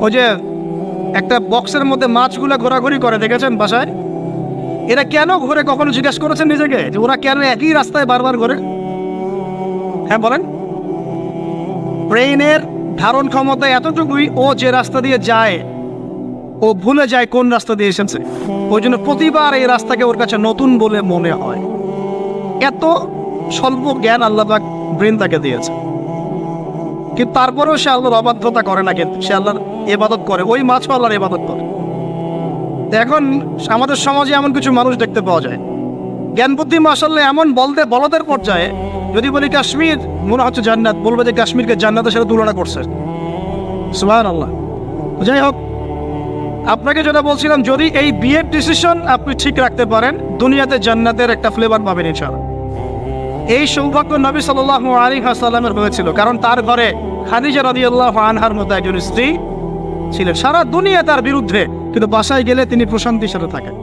ওই যে একটা বক্সের মধ্যে মাছগুলা ঘোরাঘুরি করে, দেখেছেন বাসায়? এরা কেন ঘুরে, কখনো জিজ্ঞেস করেছেন নিজেকে যে ওরা কেন একই রাস্তায় বারবার ঘোরে? হ্যাঁ বলেন। ব্রেইনের ধারণ ক্ষমতা এতটুকুই, ও যে রাস্তা দিয়ে যায় ও ভুলে যায় কোন রাস্তা দিয়ে এসেছে। ওই জন্য প্রতিবার এই রাস্তাকে ওর কাছে নতুন বলে মনে হয়। এত স্বল্প জ্ঞান আল্লাহ পাক ব্রেন তাকে দিয়েছে, কিন্তু তারপরেও সে আল্লাহর অবাধ্যতা করে না, কিন্তু সে আল্লাহর ইবাদত করে। ওই মাছও আল্লাহর ইবাদত করে। এখন আমাদের সমাজে এমন কিছু মানুষ দেখতে পাওয়া যায়, জ্ঞান বুদ্ধি মাশাআল্লাহ এমন বলদের পর্যায়ে, যদি বলি কাশ্মীর মনে হচ্ছে জান্নাত, বলবে যে কাশ্মীরকে জান্নাতের সাথে তুলনা করছে। সুবহানাল্লাহ। যাই হোক, আপনাকে যেটা বলছিলাম, যদি এই বিয়ের ডিসিশন আপনি ঠিক রাখতে পারেন, দুনিয়াতে জান্নাতের একটা ফ্লেভার পাবেন ইনশাআল্লাহ। এই সৌভাগ্য নবী সাল্লাল্লাহু আলাইহি ওয়াসাল্লামের হয়েছিল, কারণ তার ঘরে খাদিজা রাদিয়াল্লাহু আনহার মতো একজন স্ত্রী ছিলেন। সারা দুনিয়া তার বিরুদ্ধে, কিন্তু বাসায় গেলে তিনি প্রশান্তির সাথে থাকেন।